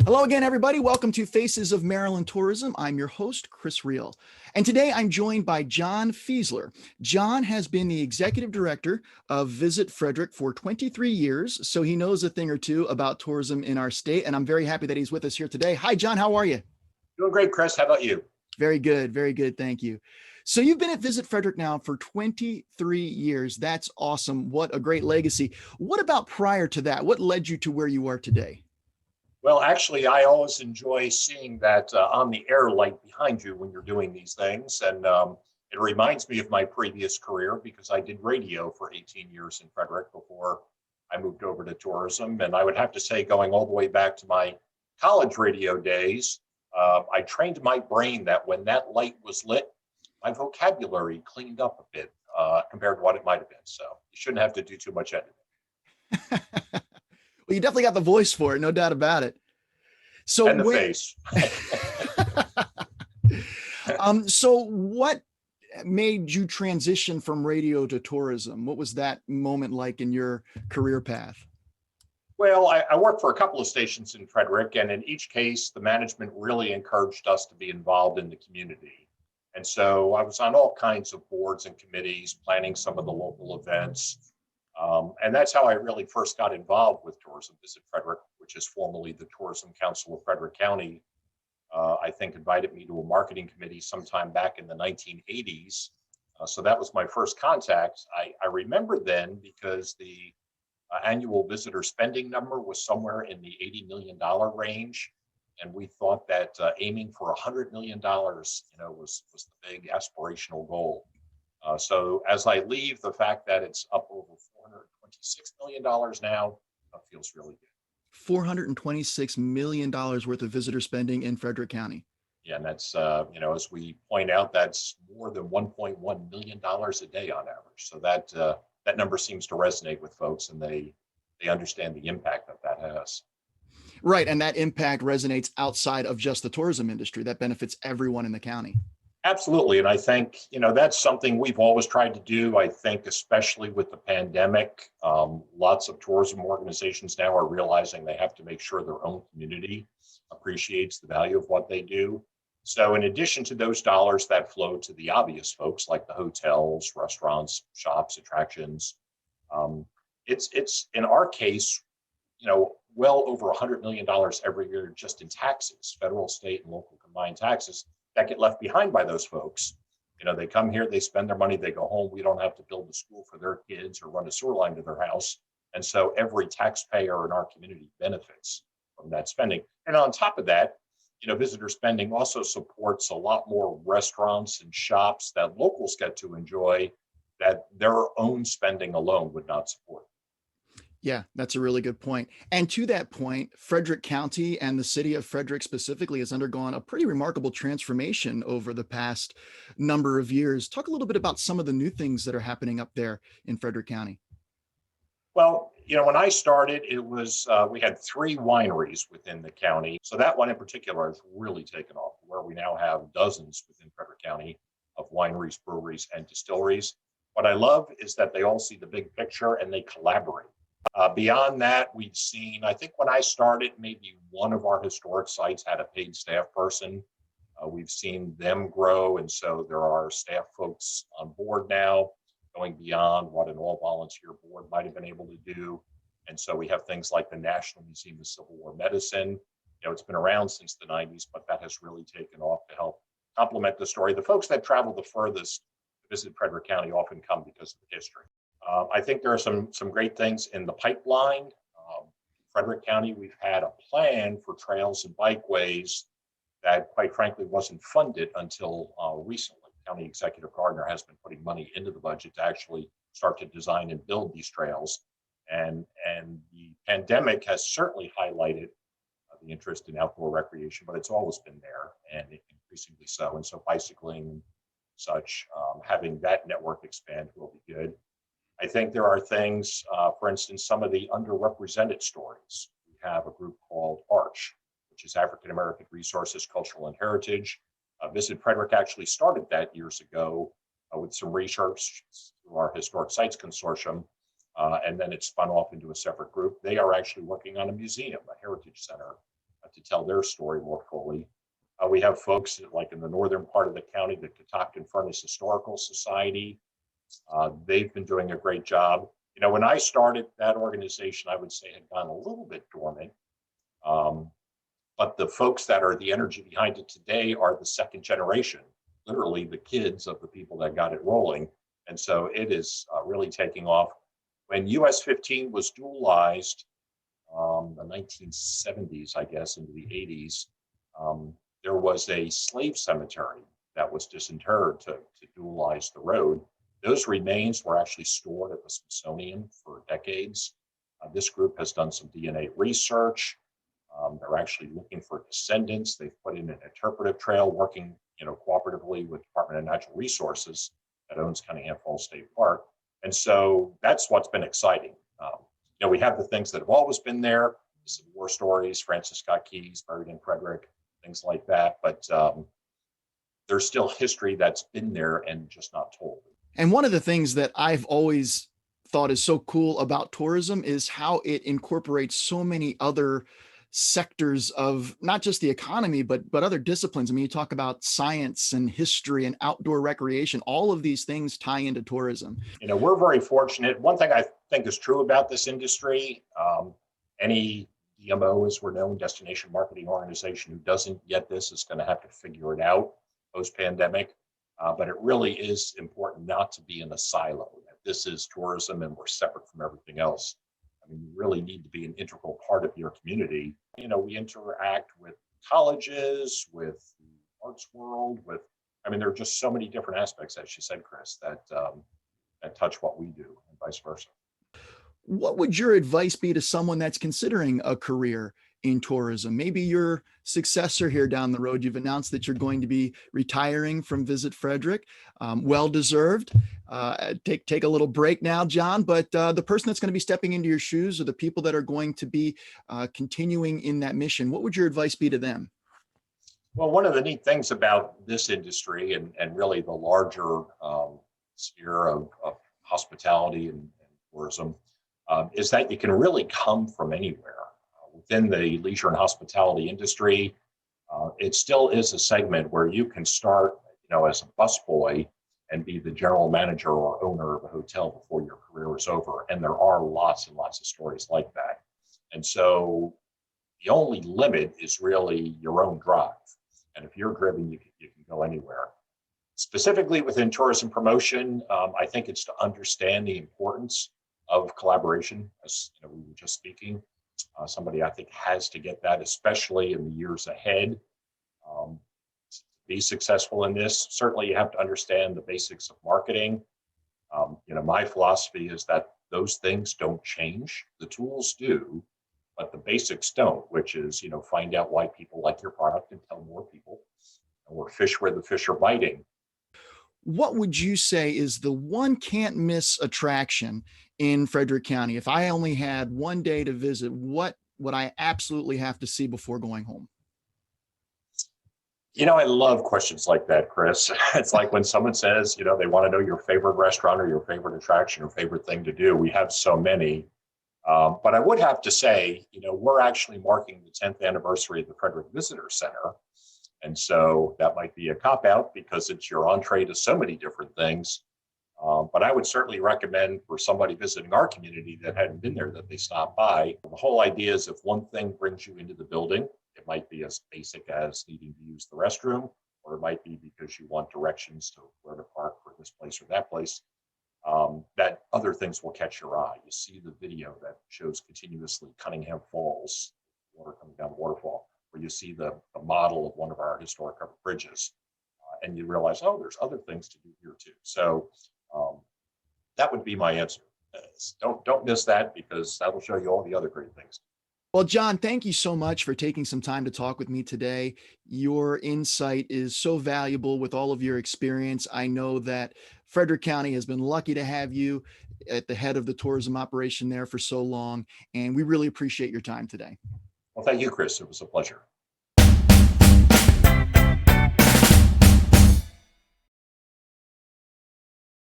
Hello again, everybody. Welcome to Faces of Maryland Tourism. I'm your host, Chris Reel. And today I'm joined by John Fieseler. John has been the executive director of Visit Frederick for 23 years, so he knows a thing or two about tourism in our state. And I'm very happy that he's with us here today. Hi, John. How are you? Doing great, Chris. How about you? Very good. Very good. Thank you. So you've been at Visit Frederick now for 23 years. That's awesome. What a great legacy. What about prior to that? What led you to where you are today? Well, actually, I always enjoy seeing that on the air light behind you when you're doing these things. And it reminds me of my previous career because I did radio for 18 years in Frederick before I moved over to tourism. And I would have to say, going all the way back to my college radio days, I trained my brain that when that light was lit, my vocabulary cleaned up a bit compared to what it might have been. So you shouldn't have to do too much editing. Well, you definitely got the voice for it, no doubt about it. So and the face. So what made you transition from radio to tourism? What was that moment like in your career path? Well, I worked for a couple of stations in Frederick, and in each case, the management really encouraged us to be involved in the community. And so I was on all kinds of boards and committees, planning some of the local events. And that's how I really first got involved with Tourism Visit Frederick, which is formerly the Tourism Council of Frederick County. I think invited me to a marketing committee sometime back in the 1980s. So that was my first contact. I remember then because the annual visitor spending number was somewhere in the $80 million range. And we thought that aiming for $100 million, was the big aspirational goal. So as I leave, the fact that it's up over $426 million now feels really good. $426 million worth of visitor spending in Frederick County. Yeah, and that's, as we point out, that's more than $1.1 million a day on average. So that number seems to resonate with folks, and they understand the impact that has. Right, and that impact resonates outside of just the tourism industry. That benefits everyone in the county. Absolutely. And I think, that's something we've always tried to do. I think, especially with the pandemic, lots of tourism organizations now are realizing they have to make sure their own community appreciates the value of what they do. So in addition to those dollars that flow to the obvious folks like the hotels, restaurants, shops, attractions, it's in our case, well over $100 million every year just in taxes, federal, state, and local combined taxes that get left behind by those folks. They come here, they spend their money, they go home. We don't have to build a school for their kids or run a sewer line to their house. And so every taxpayer in our community benefits from that spending. And on top of that, visitor spending also supports a lot more restaurants and shops that locals get to enjoy that their own spending alone would not support. Yeah, that's a really good point. And to that point, Frederick County and the city of Frederick specifically has undergone a pretty remarkable transformation over the past number of years. Talk a little bit about some of the new things that are happening up there in Frederick County. Well, when I started, it was we had 3 wineries within the county. So that one in particular has really taken off, where we now have dozens within Frederick County of wineries, breweries, and distilleries. What I love is that they all see the big picture and they collaborate. Beyond that, we've seen, I think when I started, maybe one of our historic sites had a paid staff person. We've seen them grow, and so there are staff folks on board now, going beyond what an all-volunteer board might have been able to do. And so we have things like the National Museum of Civil War Medicine. It's been around since the 90s, but that has really taken off to help complement the story. The folks that travel the furthest to visit Frederick County often come because of the history. I think there are some great things in the pipeline. Frederick County, we've had a plan for trails and bikeways that, quite frankly, wasn't funded until recently. County Executive Gardner has been putting money into the budget to actually start to design and build these trails. And the pandemic has certainly highlighted the interest in outdoor recreation, but it's always been there, and increasingly so. And so bicycling, such, having that network expand will be good. I think there are things, for instance, some of the underrepresented stories. We have a group called ARCH, which is African American Resources, Cultural and Heritage. Visit Frederick actually started that years ago with some research through our Historic Sites Consortium, and then it spun off into a separate group. They are actually working on a museum, a heritage center, to tell their story more fully. We have folks like in the northern part of the county, the Catoctin Furnace Historical Society. They've been doing a great job. When I started, that organization, I would say, had gone a little bit dormant. But the folks that are the energy behind it today are the second generation, literally the kids of the people that got it rolling. And so it is really taking off. When US 15 was dualized, the 1970s, I guess, into the 80s, there was a slave cemetery that was disinterred to dualize the road. Those remains were actually stored at the Smithsonian for decades. This group has done some DNA research. They're actually looking for descendants. They've put in an interpretive trail, working, cooperatively with Department of Natural Resources that owns Cunningham Falls State Park. And so that's what's been exciting. We have the things that have always been there, the Civil War stories, Francis Scott Keys buried in Frederick, things like that. But there's still history that's been there and just not told. And one of the things that I've always thought is so cool about tourism is how it incorporates so many other sectors of not just the economy, but other disciplines. I mean, you talk about science and history and outdoor recreation, all of these things tie into tourism. We're very fortunate. One thing I think is true about this industry, any DMO, as we're known, destination marketing organization, who doesn't get this is going to have to figure it out post-pandemic. But it really is important not to be in a silo. This is tourism and we're separate from everything else. I mean, you really need to be an integral part of your community. We interact with colleges, with the arts world, there are just so many different aspects, as you said, Chris, that touch what we do and vice versa. What would your advice be to someone that's considering a career in tourism? Maybe your successor here down the road. You've announced that you're going to be retiring from Visit Frederick. Well deserved. Take a little break now, John. But the person that's going to be stepping into your shoes, or the people that are going to be continuing in that mission, what would your advice be to them? Well, one of the neat things about this industry and really the larger sphere of hospitality and tourism is that you can really come from anywhere. Within the leisure and hospitality industry, it still is a segment where you can start, as a busboy and be the general manager or owner of a hotel before your career is over. And there are lots and lots of stories like that. And so the only limit is really your own drive. And if you're driven, you can go anywhere. Specifically within tourism promotion, I think it's to understand the importance of collaboration, as we were just speaking. Somebody I think has to get that, especially in the years ahead. To be successful in this, certainly you have to understand the basics of marketing. My philosophy is that those things don't change. The tools do, but the basics don't, which is, find out why people like your product and tell more people, or fish where the fish are biting. What would you say is the one can't miss attraction in Frederick County? If I only had one day to visit, what would I absolutely have to see before going home? I love questions like that, Chris. It's like when someone says, they want to know your favorite restaurant or your favorite attraction or favorite thing to do. We have so many. But I would have to say, we're actually marking the 10th anniversary of the Frederick Visitor Center. And so that might be a cop-out because it's your entree to so many different things. But I would certainly recommend for somebody visiting our community that hadn't been there that they stop by. The whole idea is if one thing brings you into the building, it might be as basic as needing to use the restroom, or it might be because you want directions to where to park for this place or that place. That other things will catch your eye. You see the video that shows continuously Cunningham Falls, water coming down the waterfall, where you see the model of one of our historic covered bridges, and you realize, oh, there's other things to do here too. So that would be my answer. Don't miss that, because that'll show you all the other great things. Well, John, thank you so much for taking some time to talk with me today. Your insight is so valuable with all of your experience. I know that Frederick County has been lucky to have you at the head of the tourism operation there for so long, and we really appreciate your time today. Well, thank you, Chris. It was a pleasure.